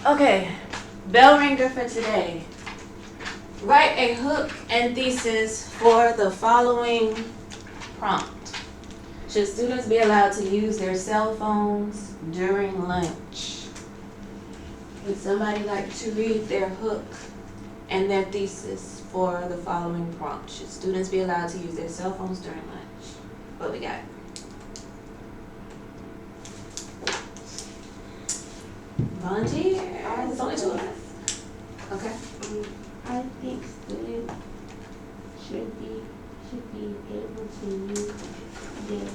Okay, bell ringer for today. Write a hook and thesis for the following prompt. Should students be allowed to use their cell phones during lunch? Would somebody like to read their hook and their thesis for the following prompt? Should students be allowed to use their cell phones during lunch? What we got? Volunteer. There's only two of us. Okay. I think students should be able to use their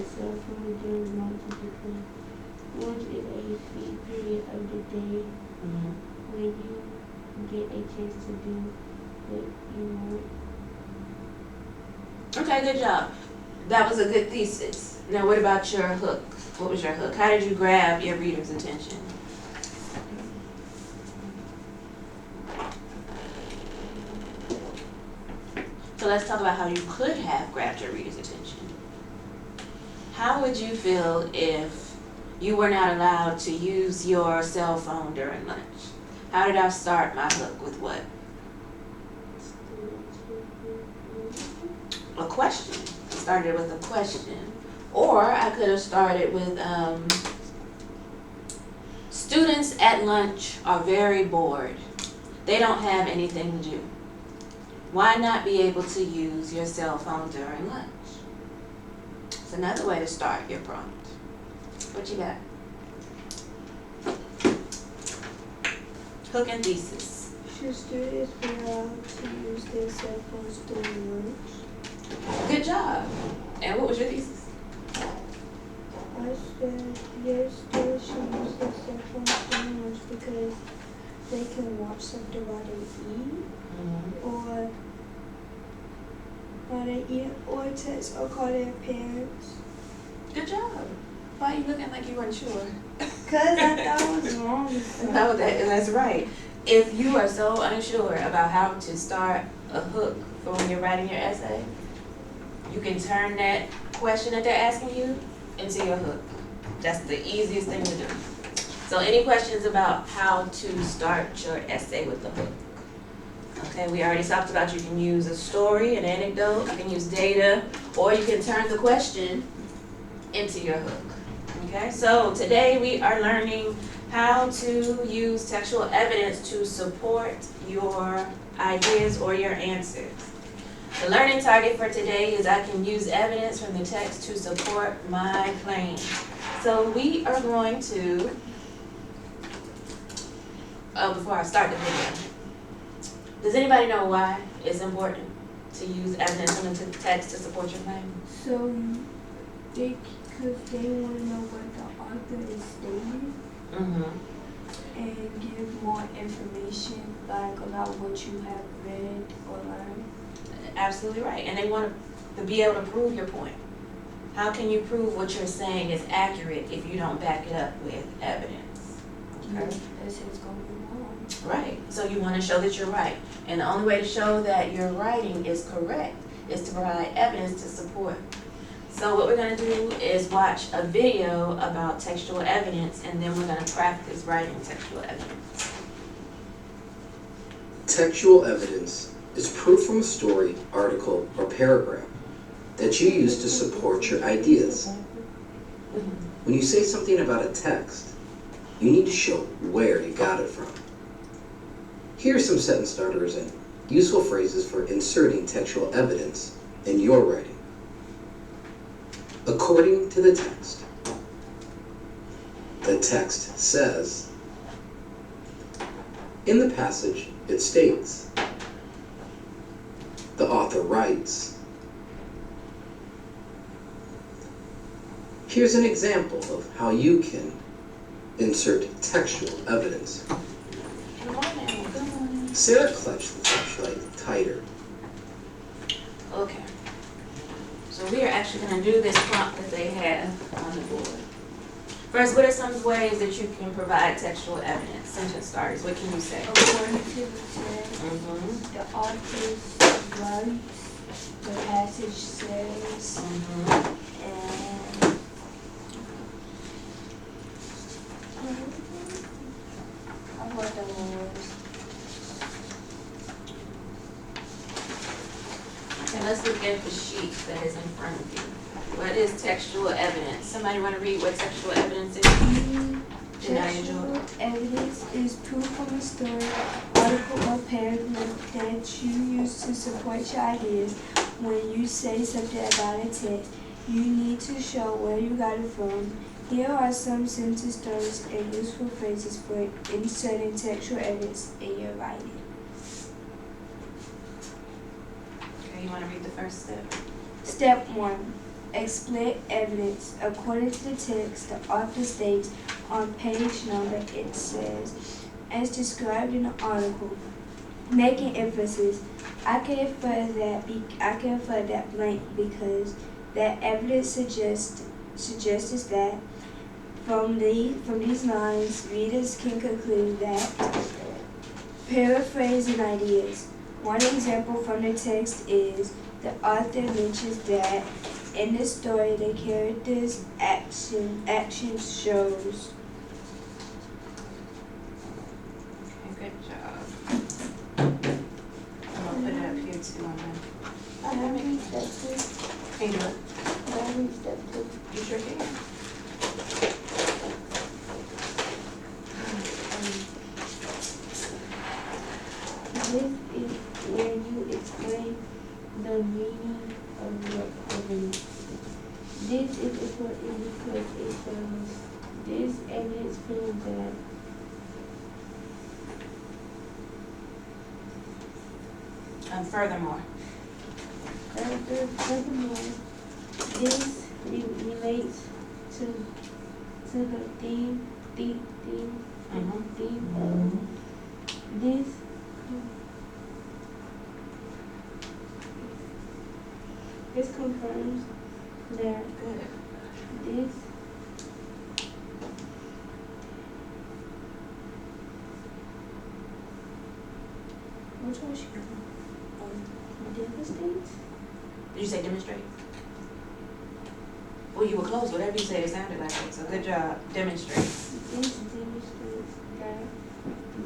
cell phone during lunch because lunch is a free period of the day when you get a chance to do what you want. Okay, good job. That was a good thesis. Now what about your hook? What was your hook? How did you grab your reader's attention? So let's talk about how you could have grabbed your reader's attention. How would you feel if you were not allowed to use your cell phone during lunch? How did I start my hook? With what? A question. I started with a question. Or I could have started with, students at lunch are very bored. They don't have anything to do. Why not be able to use your cell phone during lunch? It's another way to start your prompt. What you got? Hook and thesis. Should students be allowed to use their cell phones during lunch? Good job. And what was your thesis? I said yes, students should use their cell phones during lunch because they can watch something while they eat, or text or call their parents. Good job. Why are you looking like you weren't sure? Cause I thought it was wrong. No, that's right. If you are so unsure about how to start a hook for when you're writing your essay, you can turn that question that they're asking you into your hook. That's the easiest thing to do. So any questions about how to start your essay with the hook? Okay, we already talked about you can use a story, an anecdote, you can use data, or you can turn the question into your hook. Okay, so today we are learning how to use textual evidence to support your ideas or your answers. The learning target for today is I can use evidence from the text to support my claim. So we are going to, before I start the video, does anybody know why it's important to use evidence from the text to support your claim? So because they want to know what the author is stating and give more information like about what you have read or learned. Absolutely right. And they want to be able to prove your point. How can you prove what you're saying is accurate if you don't back it up with evidence? Okay. This is going to be wrong. Right. So you want to show that you're right. And the only way to show that your writing is correct is to provide evidence to support. So what we're going to do is watch a video about textual evidence, and then we're going to practice writing textual evidence. Textual evidence is proof from a story, article, or paragraph that you use to support your ideas. When you say something about a text, you need to show where you got it from. Here are some sentence starters and useful phrases for inserting textual evidence in your writing. According to the text says, in the passage it states, the author writes. Here's an example of how you can insert textual evidence. Good morning. Good morning. Sarah clutched the flashlight tighter. Okay. So we are actually going to do this prompt that they have on the board. First, what are some ways that you can provide textual evidence? Sentence starters. What can you say? According to the text, the author's writes, the passage says, and let's look at the sheet that is in front of you. What is textual evidence? Somebody wanna read what textual evidence is? Janaya Jordan. Textual evidence is proof from a story, article, or paragraph that you use to support your ideas. When you say something about a text, you need to show where you got it from. Here are some sentence starters and useful phrases for inserting textual evidence in your writing. Okay, you wanna read the first step? Step 1. Explain evidence. According to the text, the author states on page number, it says, as described in the article, making emphasis. I can infer that blank because that evidence suggests that from these lines, readers can conclude that paraphrasing ideas. One example from the text is the author mentions that in the story the character's action shows. Okay, good job. I'm gonna put it up here too on the. I read step 2. Can you do it? I read step 2. You sure can. This is where you explain the meaning of your evidence. This is important because it shows this evidence proves that Furthermore. furthermore, this relates to the theme of this. This confirms that Good. this Which one should you devastates. Did you say demonstrate? Well, you were close. Whatever you said, it sounded like it. So good job. Demonstrate. This demonstrates that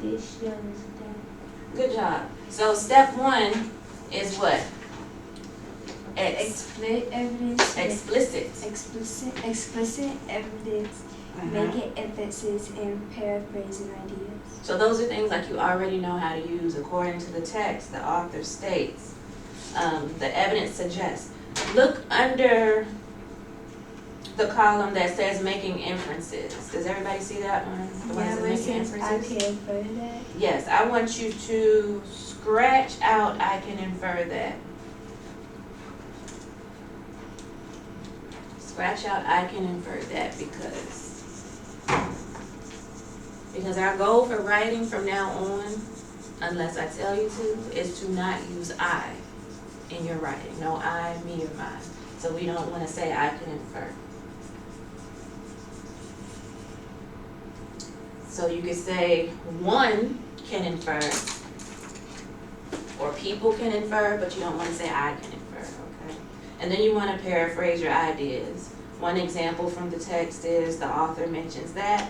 this shows that Good job. So step 1 is what? explicit evidence. Explicit. Explicit evidence, making emphasis and paraphrasing ideas. So those are things like you already know how to use according to the text, the author states, the evidence suggests. Look under the column that says making inferences. Does everybody see that one? The ones that Where it making says I inferences? can infer that. Yes, I want you to scratch out I can infer that. Scratch out I can infer that because our goal for writing from now on, unless I tell you to, is to not use I in your writing. No I, me, or mine. So we don't want to say I can infer. So you could say one can infer, or people can infer, but you don't want to say I can infer, okay? And then you want to paraphrase your ideas. One example from the text is the author mentions that.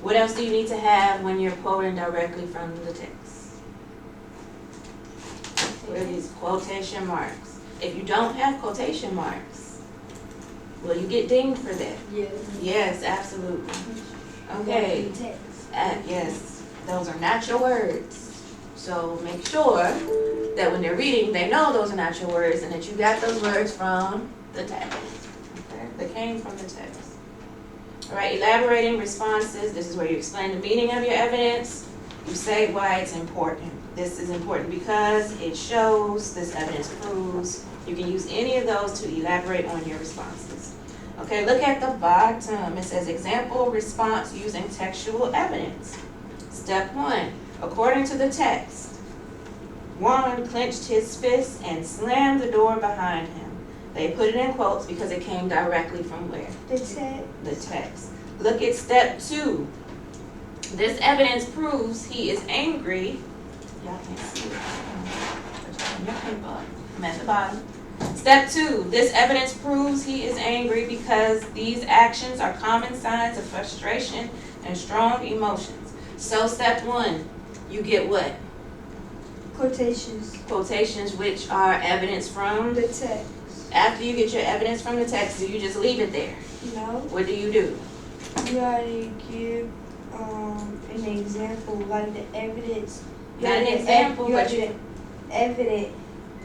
What else do you need to have when you're quoting directly from the text? What are these quotation marks? If you don't have quotation marks, will you get dinged for that? Yes. Yes, absolutely. Okay. Yes, those are not your words. So make sure that when they're reading, they know those are not your words and that you got those words from the text. Okay? They came from the text. All right, elaborating responses. This is where you explain the meaning of your evidence. You say why it's important. This is important because it shows, this evidence proves. You can use any of those to elaborate on your responses. Okay, look at the bottom. It says example response using textual evidence. Step 1, according to the text, Juan clenched his fist and slammed the door behind him. They put it in quotes because it came directly from where? The text. The text. Look at step 2. This evidence proves he is angry. Y'all can't see it. I'm at the bottom. Step 2, this evidence proves he is angry because these actions are common signs of frustration and strong emotions. So step 1, you get what? Quotations. Quotations, which are evidence from. The text. After you get your evidence from the text, do you just leave it there? No. What do? You gotta give an example, like the evidence. Not an example, but evidence.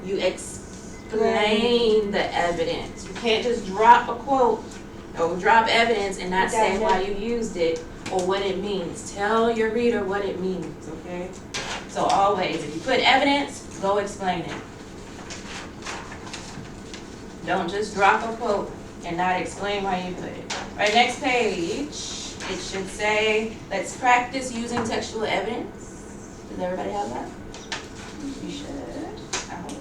you explain the evidence. You can't just drop a quote or drop evidence and not say why you used it or what it means. Tell your reader what it means, okay? So always, if you put evidence, go explain it. Don't just drop a quote and not explain why you put it. All right, next page, it should say, let's practice using textual evidence. Does everybody have that? You should. I hope.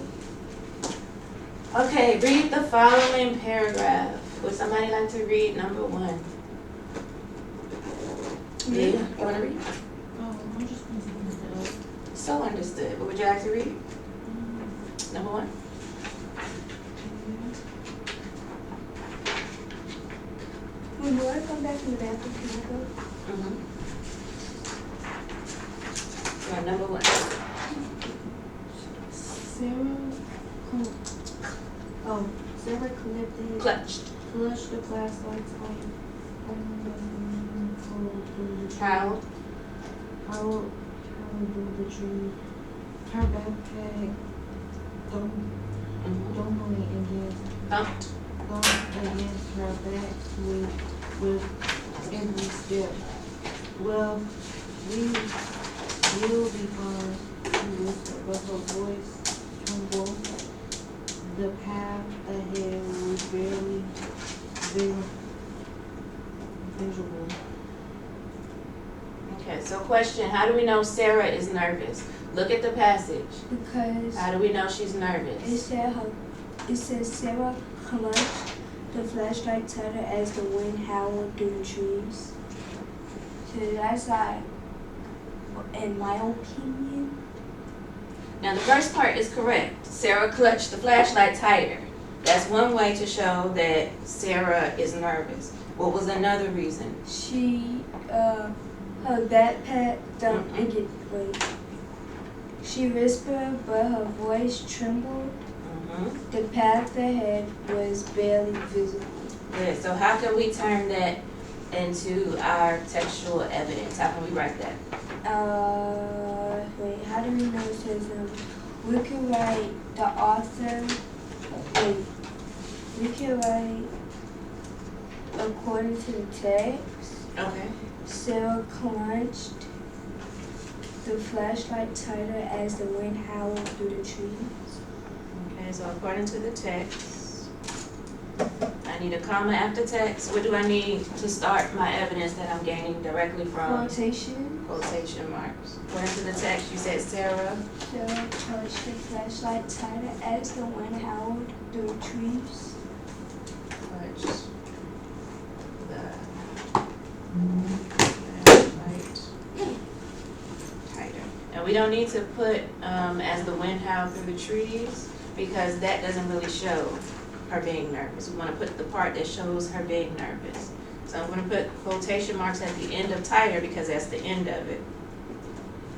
Okay, read the following paragraph. Would somebody like to read number 1? Me. You want to read? I'm just gonna look it up. So understood. What would you like to read? Number 1? When I come back from the bathroom, can I go? Mm-hmm. Right, number 1. Sarah collected. Clutched. Clutched the flashlights on How? How do the tree? Her backpack dumbly Thumped. against her back with every step. Well, we will be fine, she whispered, but her voice trembled. The path ahead was barely visible. Okay, so question, how do we know Sarah is nervous? Look at the passage. Because How do we know she's nervous? it says Sarah clutched the flashlight tighter as the wind howled through the trees. So that's like, in my opinion. Now the first part is correct. Sarah clutched the flashlight tighter. That's one way to show that Sarah is nervous. What was another reason? She, her backpack dumped again. Wait. She whispered, but her voice trembled. Mm-hmm. The path ahead was barely visible. Good, so how can we turn that into our textual evidence? How can we write that? Wait, how do we know it says we can write the author, we can write according to the text, Okay. Sarah clutched the flashlight tighter as the wind howled through the trees. Okay, so according to the text, I need a comma after text. What do I need to start my evidence that I'm gaining directly from? Quotation. Quotation marks. According to the text, you said Sarah. Sarah clutched the flashlight tighter as the wind howled through the trees. Clutched the flashlight tighter. Now we don't need to put as the wind howled through the trees because that doesn't really show her being nervous. We want to put the part that shows her being nervous. So I'm going to put quotation marks at the end of tighter because that's the end of it.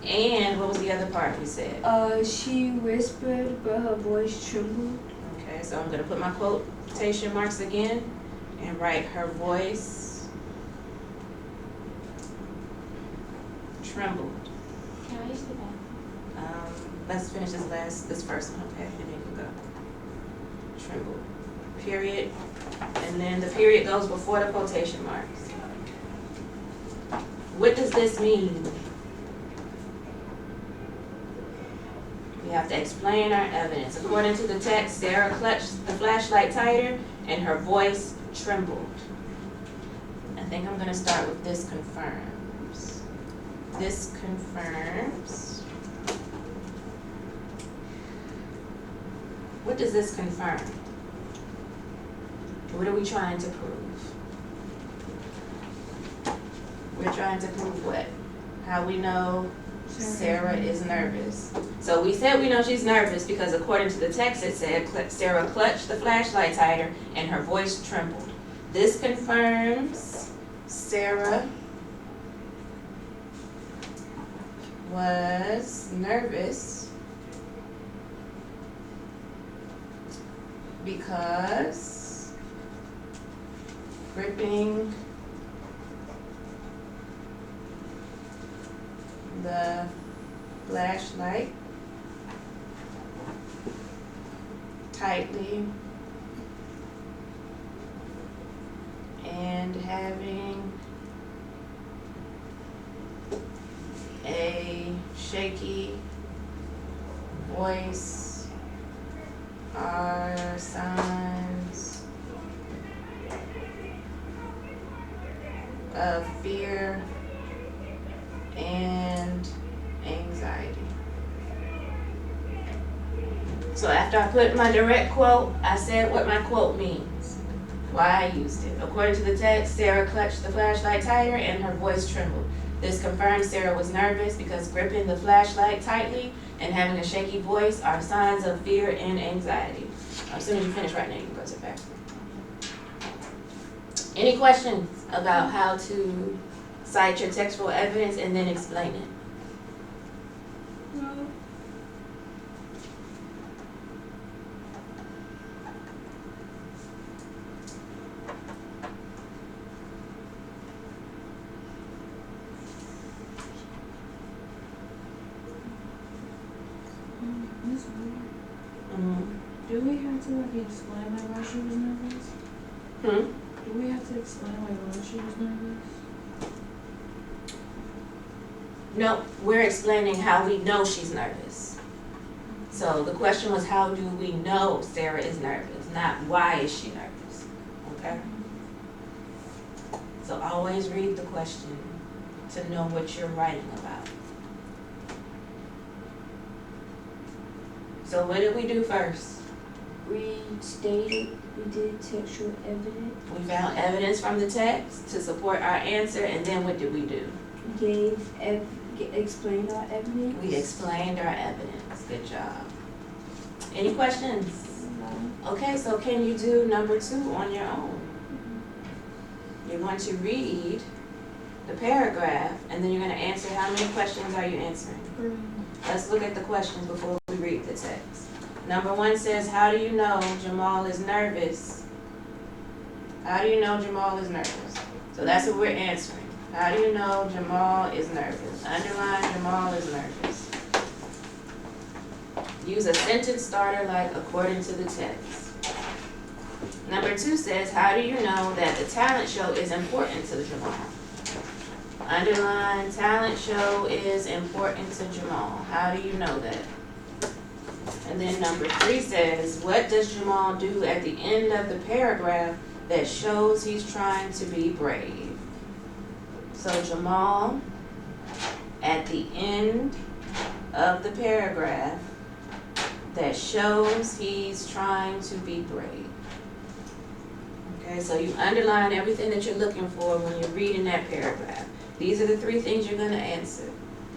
And what was the other part we said? She whispered, but her voice trembled. Okay, so I'm going to put my quotation marks again and write her voice trembled. Can I use the bathroom? Let's finish this first one, okay, and then you can go. Trembled. Period. And then the period goes before the quotation marks. What does this mean? We have to explain our evidence. According to the text, Sarah clutched the flashlight tighter and her voice trembled. I think I'm going to start with this confirms. This confirms. What does this confirm? What are we trying to prove? We're trying to prove what? How we know Sarah is nervous. So we said we know she's nervous because according to the text it said Sarah clutched the flashlight tighter and her voice trembled. This confirms Sarah was nervous because gripping the flashlight tightly and having a shaky voice are signs of fear and anxiety. So after I put my direct quote, I said what my quote means, why I used it. According to the text, Sarah clutched the flashlight tighter and her voice trembled. This confirmed Sarah was nervous because gripping the flashlight tightly and having a shaky voice are signs of fear and anxiety. As soon as you finish writing it, you can go to the back. Any questions about how to cite your textual evidence and then explain it? No. Miss Moore, Mm-hmm. do we have to like explain like why she was nervous? Do we have to explain like why she was nervous? No, we're explaining how we know she's nervous. So the question was, how do we know Sarah is nervous, not why is she nervous, okay? So always read the question to know what you're writing about. So what did we do first? We did textual evidence, We found evidence from the text to support our answer, and then what did we do? explained our evidence. We explained our evidence. Good job. Any questions? No. Okay, so can you do number 2 on your own? You're going to read the paragraph, and then you're going to answer how many questions are you answering. Let's look at the questions before we read the text. Number 1 says, how do you know Jamal is nervous? How do you know Jamal is nervous? So that's what we're answering. How do you know Jamal is nervous? Underline Jamal is nervous. Use a sentence starter like according to the text. Number 2 says, how do you know that the talent show is important to Jamal? Underline, talent show is important to Jamal. How do you know that? And then number 3 says, what does Jamal do at the end of the paragraph that shows he's trying to be brave? So Jamal, at the end of the paragraph that shows he's trying to be brave. Okay, so you underline everything that you're looking for when you're reading that paragraph. These are the 3 things you're going to answer.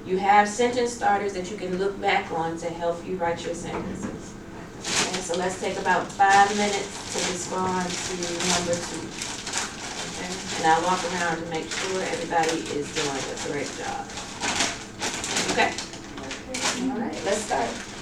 You have sentence starters that you can look back on to help you write your sentences. Okay, so let's take about 5 minutes to respond to number 2. Okay, and I'll walk around to make sure everybody is doing a great job. Okay, all right, let's start.